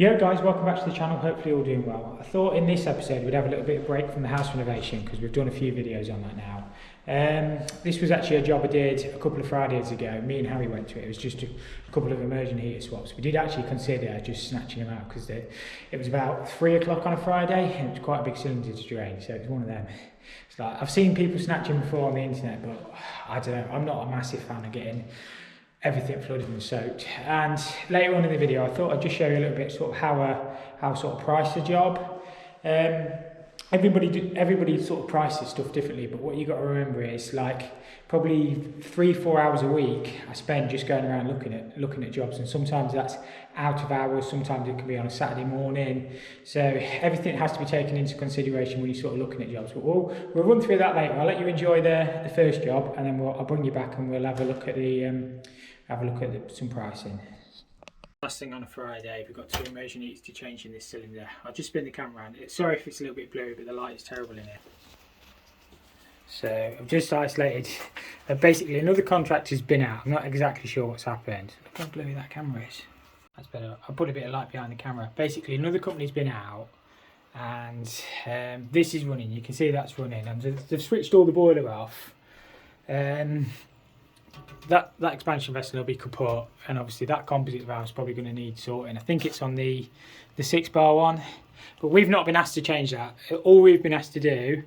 Yo guys, welcome back to the channel, hopefully you're all doing well. I thought in this episode we'd have a little bit of break from the house renovation because we've done a few videos on that now. This was actually a job I did a couple of Fridays ago. Me and Harry went to it. It was just a couple of immersion heater swaps. We did actually consider just snatching them out because it was about 3 o'clock on a Friday and it was quite a big cylinder to drain, so it was one of them. It's like, I've seen people snatching before on the internet, but I don't know, I'm not a massive fan of getting everything flooded and soaked. And later on in the video I thought I'd just show you a little bit sort of how sort of price the job. Everybody sort of prices stuff differently, but what you got to remember is like probably 3-4 hours a week I spend just going around looking at jobs, and sometimes that's out of hours, sometimes it can be on a Saturday morning, so everything has to be taken into consideration when you're sort of looking at jobs. But we'll run through that later. I'll let you enjoy the first job, and then I'll bring you back and we'll have a look at some pricing. Last thing on a Friday, we've got 2 immersion heaters to change in this cylinder. I'll just spin the camera around. Sorry if it's a little bit blurry, but the light is terrible in here. So I've just isolated. Basically, another contractor's been out. I'm not exactly sure what's happened. Look how blurry that camera is. That's better. I'll put a bit of light behind the camera. Basically, another company's been out, and this is running. You can see that's running, and they've switched all the boiler off. That expansion vessel will be kaput, and obviously that composite valve is probably going to need sorting. I think it's on the 6-bar one, but we've not been asked to change that. All we've been asked to do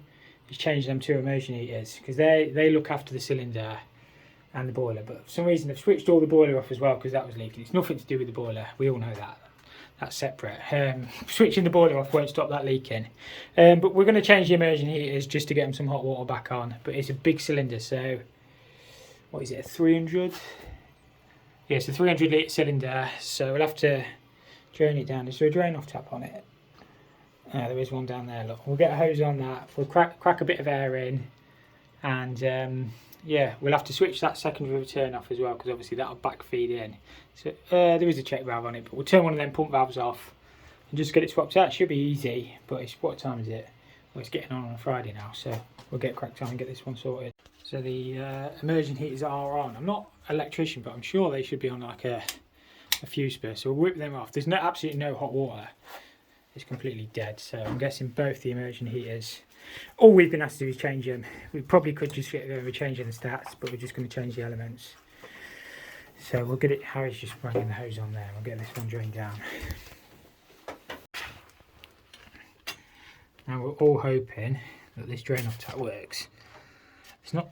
is change them 2 immersion heaters because they look after the cylinder and the boiler, but for some reason they've switched all the boiler off as well because that was leaking. It's nothing to do with the boiler, we all know that. That's separate. Switching the boiler off won't stop that leaking, but we're going to change the immersion heaters just to get them some hot water back on. But it's a big cylinder, so what is it, a 300? Yeah, it's a 300 litre cylinder, so we'll have to drain it down. Is there a drain off tap on it? There is one down there, look. We'll get a hose on that, we'll crack a bit of air in, and yeah, we'll have to switch that secondary return off as well, because obviously that'll back feed in. So there is a check valve on it, but we'll turn one of them pump valves off and just get it swapped out. It should be easy, but what time is it? Well, it's getting on a Friday now, so we'll get cracked on and get this one sorted. So the immersion heaters are on. I'm not an electrician, but I'm sure they should be on like a fuse burst. So we'll whip them off. There's absolutely no hot water. It's completely dead. So I'm guessing both the immersion heaters. All we've been asked to do is change them. We probably could just get over changing the stats, but we're just going to change the elements. So we'll get it. Harry's just bringing the hose on there. We'll get this one drained down. Now we're all hoping that this drain off tap works.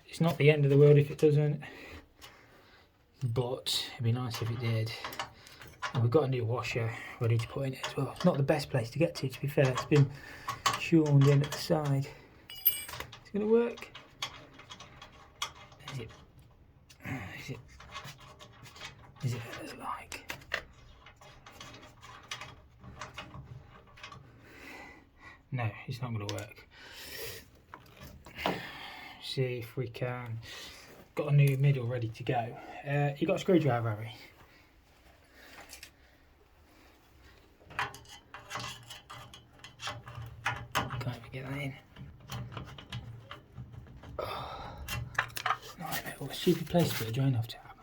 It's not the end of the world if it doesn't, but it'd be nice if it did. And we've got a new washer ready to put in it as well. It's not the best place to get to be fair. It's been shorned in at the side. It's going to work. Is it as like? No, it's not going to work. See if we can. Got a new middle ready to go. You got a screwdriver, Harry? Can't even get that in. Oh, nightmare. What a stupid place to put a drain off tap.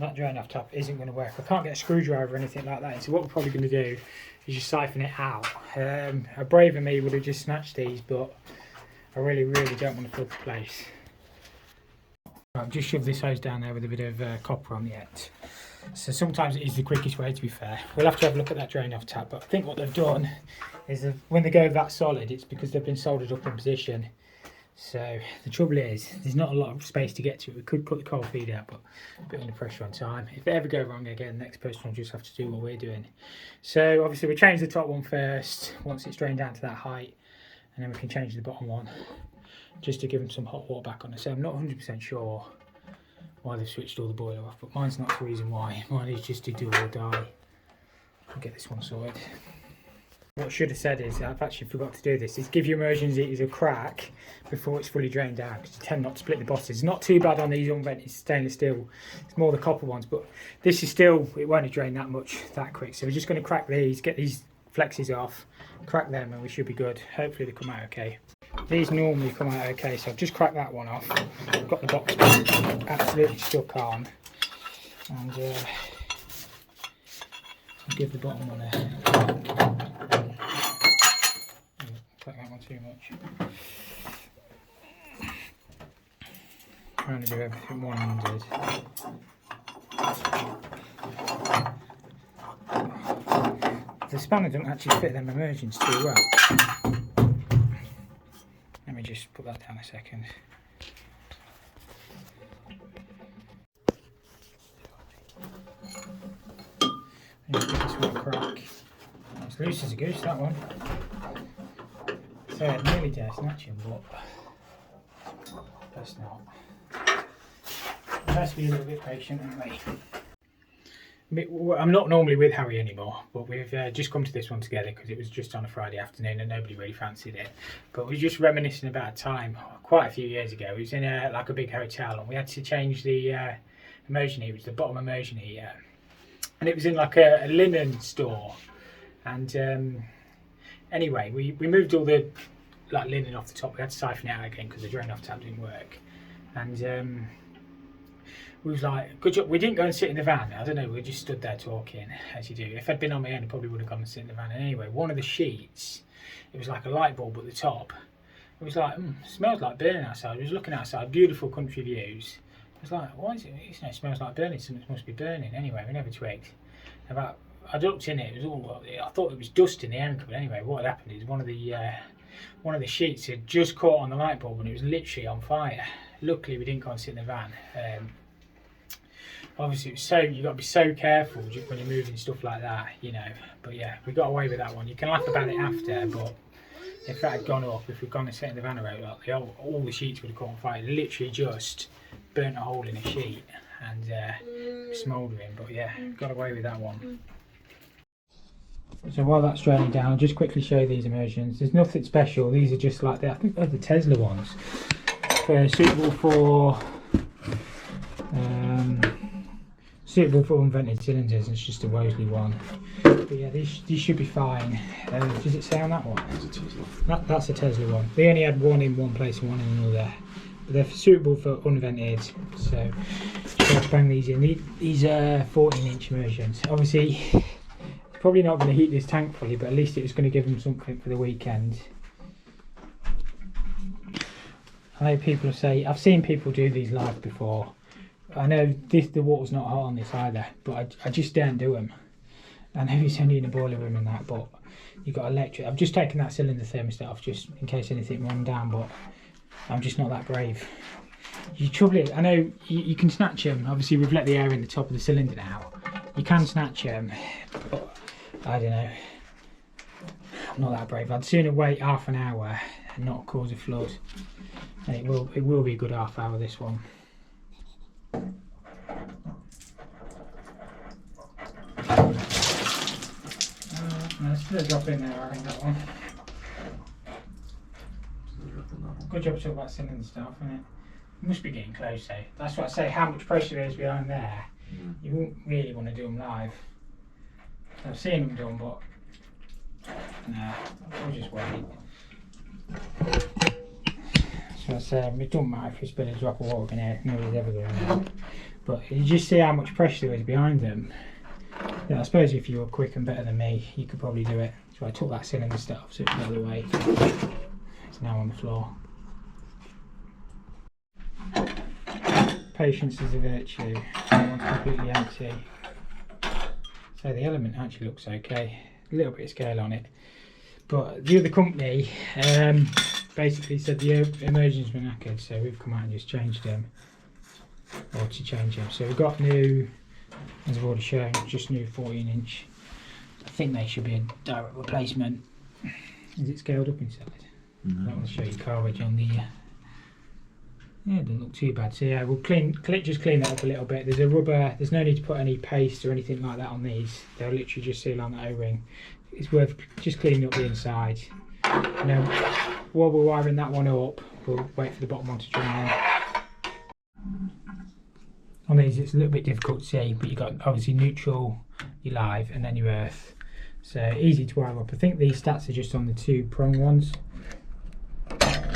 That drain off tap isn't going to work. I can't get a screwdriver or anything like that. So what we're probably going to do is just siphon it out. A braver me would have just snatched these, but I really don't want to flood the place. Right, I've just shoved this hose down there with a bit of copper on the end. So sometimes it is the quickest way, to be fair. We'll have to have a look at that drain off tap, but I think what they've done is when they go that solid, it's because they've been soldered up in position. So the trouble is, there's not a lot of space to get to. We could put the cold feed out, but a bit under pressure on time. If they ever go wrong again, the next person will just have to do what we're doing. So obviously we change the top one first, once it's drained down to that height, and then we can change the bottom one, just to give them some hot water back on it. So I'm not 100% sure why they've switched all the boiler off, but mine's not the reason why. Mine is just to do or die. I'll get this one sorted. What I should have said is, I've actually forgot to do this, is give your immersion heaters a crack before it's fully drained out, because you tend not to split the bosses. It's not too bad on these unvented stainless steel, it's more the copper ones, but this is still, it won't have drained that much that quick. So we're just going to crack these, get these flexes off, crack them, and we should be good. Hopefully they come out okay. These normally come out okay, so I've just cracked that one off. I've got the box absolutely stuck on, and I'll give the bottom one a... Click that one too much. Trying to do everything one-handed. The spanner doesn't actually fit them immersions too well. Let me just put that down a second. Just give this one a crack. It's loose as a goose, that one. So I nearly dare snatch him, but best not. Best be a little bit patient, aren't we? I'm not normally with Harry anymore, but we've just come to this one together because it was just on a Friday afternoon and nobody really fancied it. But we were just reminiscing about a time quite a few years ago. It was in like a big hotel, and we had to change the immersion heater. It was the bottom immersion heater, and it was in like a linen store. And anyway, we moved all the like linen off the top. We had to siphon it out again because the drain off tap didn't work. And we was like, good job. We didn't go and sit in the van. I don't know, we just stood there talking, as you do. If I'd been on my own, I probably would have gone and sit in the van. And anyway, one of the sheets, it was like a light bulb at the top. It was like, smells like burning outside. We was looking outside, beautiful country views. I was like, why is it? It smells like burning. Something must be burning. Anyway, we never twigged. I looked in it. It was all. I thought it was dust in the anchor. But anyway, what had happened is one of the sheets had just caught on the light bulb, and it was literally on fire. Luckily, we didn't go and sit in the van. Obviously, you've got to be so careful when you're moving stuff like that, you know. But yeah, we got away with that one. You can laugh about it after, but if that had gone up, if we'd gone and sat in the van around, like, all the sheets would have caught on fire. Literally just burnt a hole in a sheet and smouldering. But yeah, got away with that one. So while that's draining down, I'll just quickly show you these immersions. There's nothing special. These are just like I think they're the Tesla ones. They're suitable for unvented cylinders. It's just a Wosley one. But yeah, these should be fine. Does it say on that one? That's a Tesla one. They only had one in one place and one in another. But they're suitable for unvented. So just bang these in. These are 14-inch immersions. Obviously, probably not going to heat this tank fully, but at least it was going to give them something for the weekend. I know people say, I've seen people do these live before. I know the water's not hot on this either, but I just don't do them. I know it's only in a boiler room and that, but you've got electric. I've just taken that cylinder thermostat off just in case anything ran down, but I'm just not that brave. You trouble it, I know you can snatch them. Obviously, we've let the air in the top of the cylinder now. You can snatch them, but I don't know. I'm not that brave. I'd sooner wait half an hour and not cause a flood. And it will be a good half hour, this one. There's still a drop in there, I think, that one. Good job to about cylinder stuff, isn't it? It must be getting close, though. That's what I say, how much pressure there is behind there. You won't really want to do them live. I've seen them done, but nah, we'll just wait. So I say, it doesn't matter if you spill a drop of water in here, nobody's ever going to know. But you just see how much pressure there is behind them. Yeah, I suppose if you were quick and better than me, you could probably do it. So I took that cylinder stuff off so it's the other way. It's now on the floor. Patience is a virtue. That one's completely empty. So the element actually looks okay. A little bit of scale on it. But the other company basically said the immersions were knackered, so we've come out and just changed them. Or to change them. So we've got new, as I've already shown, just new 14-inch. I think they should be a direct replacement. Is it scaled up inside? No. That will show you carriage on the... Yeah, it doesn't look too bad. So yeah, we'll just clean that up a little bit. There's a rubber, there's no need to put any paste or anything like that on these. They'll literally just seal on the O-ring. It's worth just cleaning up the inside. And then while we're wiring that one up, we'll wait for the bottom one to drain out. On these it's a little bit difficult to see, but you've got obviously neutral, your live, and then your earth. So easy to wire up. I think these stats are just on the 2-prong ones.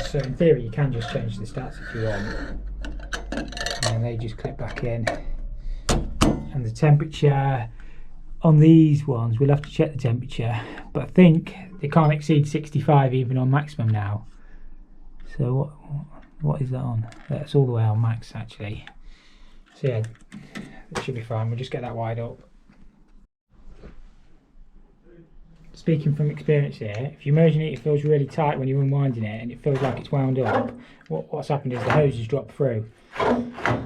So in theory you can just change the stats if you want. And they just clip back in. And the temperature on these ones, we'll have to check the temperature, but I think they can't exceed 65 even on maximum now. So what is that on? That's all the way on max actually. So yeah, it should be fine. We'll just get that wide up. Speaking from experience here, if your immersion heater feels really tight when you're unwinding it and it feels like it's wound up, what's happened is the hose has dropped through.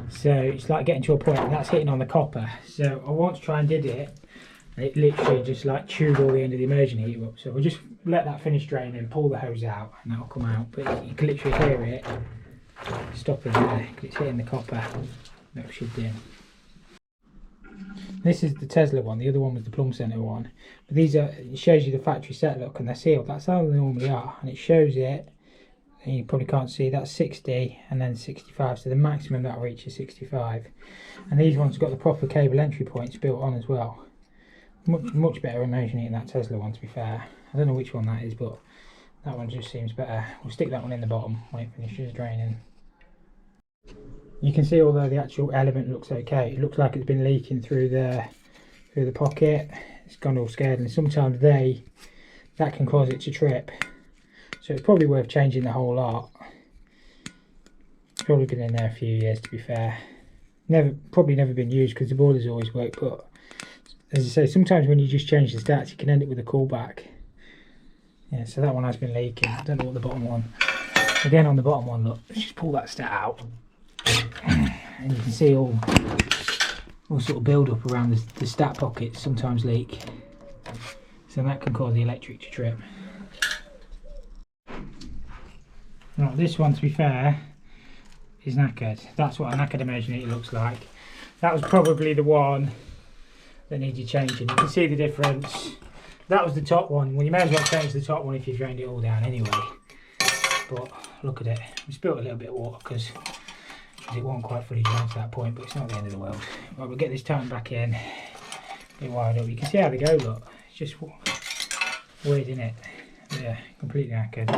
So it's like getting to a point and that's hitting on the copper. So I once tried and did it, and it literally just like chewed all the end of the immersion heater up. So we'll just let that finish drain and pull the hose out and that'll come out. But you can literally hear it stopping there because it's hitting the copper that we should do. This is the Tesla one, the other one was the Plumb Centre one. But these are, it shows you the factory set look and they're sealed. That's how they normally are. And it shows it, and you probably can't see, that's 60 and then 65. So the maximum that'll reach is 65. And these ones have got the proper cable entry points built on as well. Much better immersion heater than that Tesla one, to be fair. I don't know which one that is, but that one just seems better. We'll stick that one in the bottom when it finishes draining. You can see, although the actual element looks okay, it looks like it's been leaking through the pocket. It's gone all scared, and sometimes that can cause it to trip. So it's probably worth changing the whole lot. It's probably been in there a few years, to be fair. Probably never been used because the boilers always work. But as I say, sometimes when you just change the stats, you can end up with a callback. Yeah, so that one has been leaking. I don't know what the bottom one. Again, on the bottom one, look, let's just pull that stat out. And you can see all sort of build up around the stat pockets sometimes leak, so that can cause the electric to trip. Right, this one, to be fair, is knackered. That's what a knackered immersion heater looks like. That was probably the one that needed changing. You can see the difference. That was the top one. Well, you may as well change the top one if you've drained it all down anyway. But look at it. We spilled a little bit of water because it wasn't quite fully drained to that point, but it's not the end of the world. Right, we'll get this tightened back in, get wired up. You can see how they go, look. It's just weird, isn't it? Yeah, completely knackered.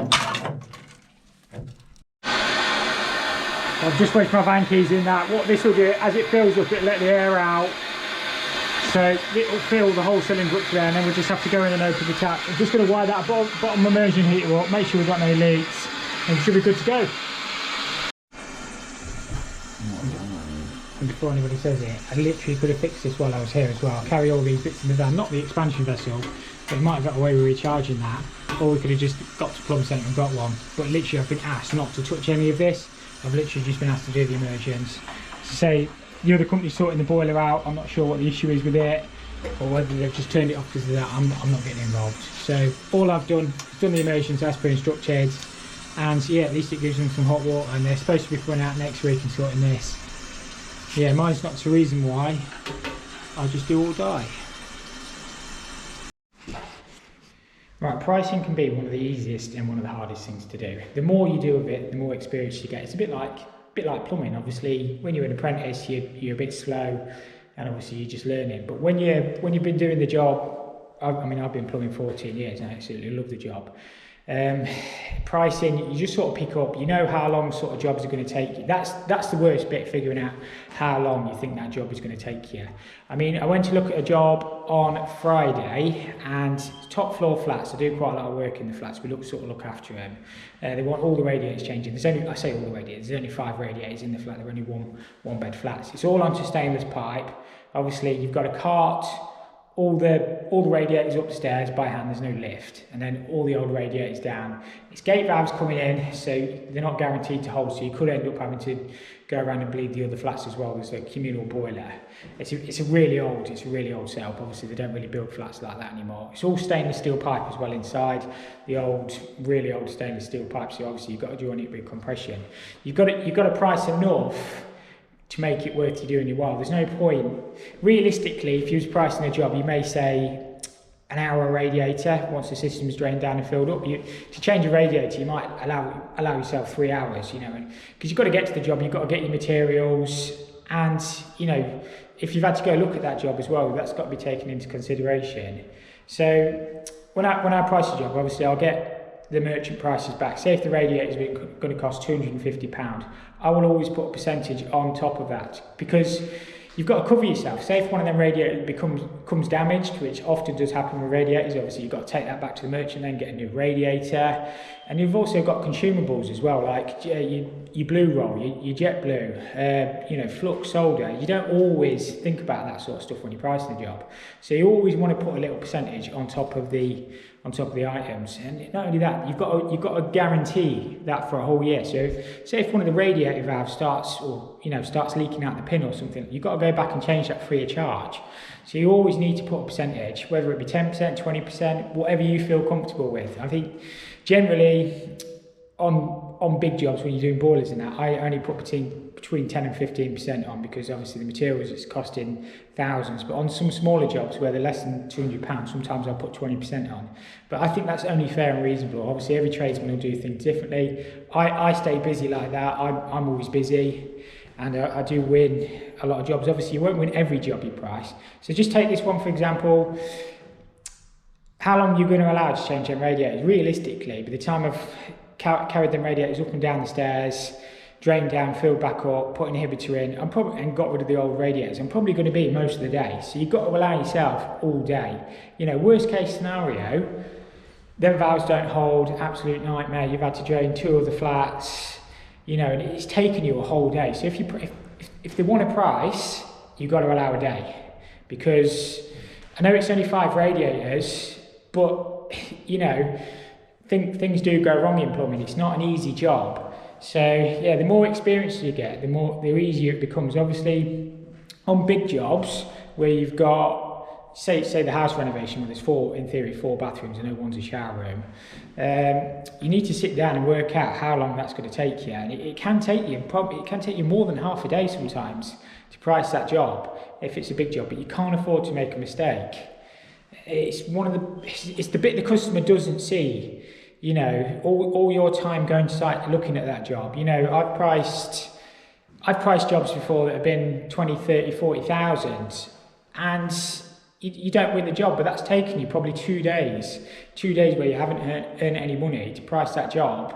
I've just wedged my van keys in that. What this will do, as it fills up, it'll let the air out. So it'll fill the whole cylinder up there, and then we'll just have to go in and open the tap. I'm just going to wire that bottom immersion heater up, make sure we've got no leaks, and we should be good to go. And before anybody says it, I literally could have fixed this while I was here as well. I'll carry all these bits in the van, not the expansion vessel, but we might have got away with recharging that, or we could have just got to Plumb Centre and got one. But literally I've been asked not to touch any of this. I've literally just been asked to do the immersions. To say the other company's sorting the boiler out, I'm not sure what the issue is with it, or whether they've just turned it off because of that. I'm not getting involved. So all I've done the immersions as per instructed, and yeah, at least it gives them some hot water, and they're supposed to be coming out next week and sorting this. Yeah, mine's not the reason why. I'll just do or die. Right, pricing can be one of the easiest and one of the hardest things to do. The more you do of it, the more experience you get. It's a bit like plumbing. Obviously, when you're an apprentice, you're a bit slow, and obviously you're just learning. But when you've been doing the job, I mean, I've been plumbing 14 years, and I absolutely love the job. Pricing, you just sort of pick up, you know how long sort of jobs are going to take you. That's the worst bit, figuring out how long you think that job is going to take you. I mean, I went to look at a job on Friday, and top floor flats. I do quite a lot of work in the flats. We look after them. They want all the radiators changing. I say all the radiators. There's only 5 radiators in the flat. They're only one bed flats. It's all onto stainless pipe. Obviously, you've got a cart. All the radiators upstairs by hand, there's no lift, and then all the old radiators down. It's gate valves coming in, so they're not guaranteed to hold, so you could end up having to go around and bleed the other flats as well. There's a communal boiler. It's a really old setup. Obviously they don't really build flats like that anymore. It's all stainless steel pipe as well inside, the really old stainless steel pipe, so obviously you've got to do on it with compression. You've got to price enough to make it worth you doing your while. There's no point. Realistically, if you was pricing a job, you may say an hour radiator once the system's drained down and filled up. To change a radiator, you might allow yourself 3 hours, you know, because you've got to get to the job, you've got to get your materials, and you know, if you've had to go look at that job as well, that's got to be taken into consideration. So when I price a job, obviously I'll get the merchant prices back. Say if the radiator is going to cost £250, I will always put a percentage on top of that, because you've got to cover yourself. Say if one of them radiators becomes damaged, which often does happen with radiators, obviously you've got to take that back to the merchant, then get a new radiator. And you've also got consumables as well, like your blue roll, your jet blue, you know, flux, solder. You don't always think about that sort of stuff when you're pricing a job. So you always want to put a little percentage on top of the items. And not only that, you've got to guarantee that for a whole year. So say if one of the radiator valves starts leaking out the pin or something, you've got to go back and change that free of charge. So you always need to put a percentage, whether it be 10%, 20%, whatever you feel comfortable with. I think generally on big jobs when you're doing boilers and that, I only put between 10 and 15% on, because obviously the materials is costing thousands. But on some smaller jobs where they're less than £200, sometimes I'll put 20% on. But I think that's only fair and reasonable. Obviously every tradesman will do things differently. I stay busy like that. I'm always busy, and I do win a lot of jobs. Obviously you won't win every job you price. So just take this one for example. How long are you going to allow to change them radiators? Realistically, by the time I've carried them radiators up and down the stairs, drained down, filled back up, put an inhibitor in, and got rid of the old radiators, I'm probably going to be most of the day. So you've got to allow yourself all day. You know, worst case scenario, them valves don't hold, absolute nightmare. You've had to drain 2 of the flats, you know, and it's taken you a whole day. So if they want a price, you've got to allow a day, because I know it's only 5 radiators, but you know, things do go wrong in plumbing. It's not an easy job. So yeah, the more experience you get, the easier it becomes. Obviously, on big jobs where you've got, say the house renovation, where there's in theory 4 bathrooms and no one's a shower room, you need to sit down and work out how long that's going to take you. And it can take you more than half a day sometimes to price that job if it's a big job. But you can't afford to make a mistake. It's the bit the customer doesn't see. You know, all your time going to site looking at that job. You know, I've priced jobs before that have been 20, 30, 40,000, and you don't win the job, but that's taken you probably 2 days where you haven't earned any money to price that job.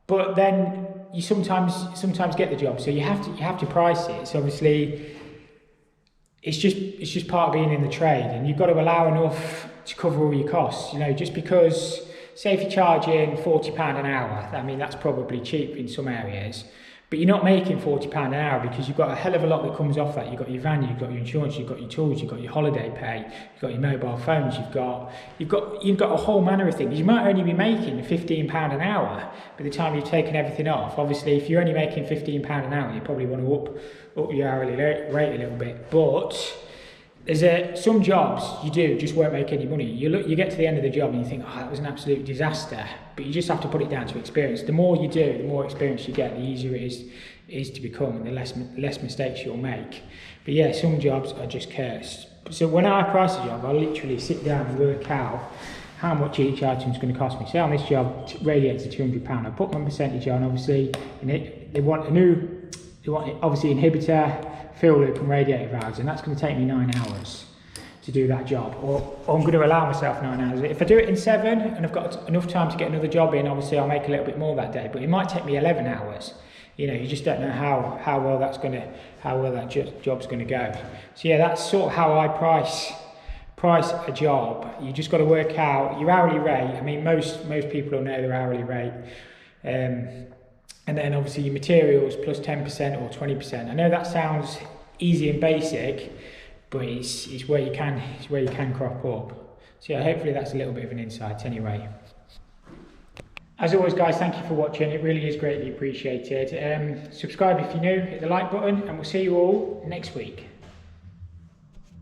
But then you sometimes get the job, so you have to price it. So obviously, it's just part of being in the trade, and you've got to allow enough to cover all your costs. You know, just because, say if you're charging £40 an hour, I mean that's probably cheap in some areas, but you're not making £40 an hour because you've got a hell of a lot that comes off that. You've got your van, you've got your insurance, you've got your tools, you've got your holiday pay, you've got your mobile phones, you've got a whole manner of things. You might only be making £15 an hour by the time you've taken everything off. Obviously, if you're only making £15 an hour, you probably want to up your hourly rate a little bit. But there's some jobs you just won't make any money. You get to the end of the job and you think, oh, that was an absolute disaster. But you just have to put it down to experience. The more you do, the more experience you get, the easier it is to become, and the less mistakes you'll make. But yeah, some jobs are just cursed. So when I price a job, I literally sit down and work out how much each item is going to cost me. Say on this job, radiators are £200. I put my percentage on, obviously, and they want obviously inhibitor, fill loop and radiator valves, and that's going to take me 9 hours to do that job, or I'm going to allow myself 9 hours. If I do it in 7 and I've got enough time to get another job in, obviously I'll make a little bit more that day, but it might take me 11 hours. You know, you just don't know how well that job's going to go. So yeah, that's sort of how I price a job. You just got to work out your hourly rate. I mean, most people will know their hourly rate. And then obviously your materials plus 10% or 20%. I know that sounds easy and basic, but it's where you can crop up. So yeah, hopefully that's a little bit of an insight anyway. As always guys, thank you for watching. It really is greatly appreciated. Subscribe if you're new, hit the like button, and we'll see you all next week.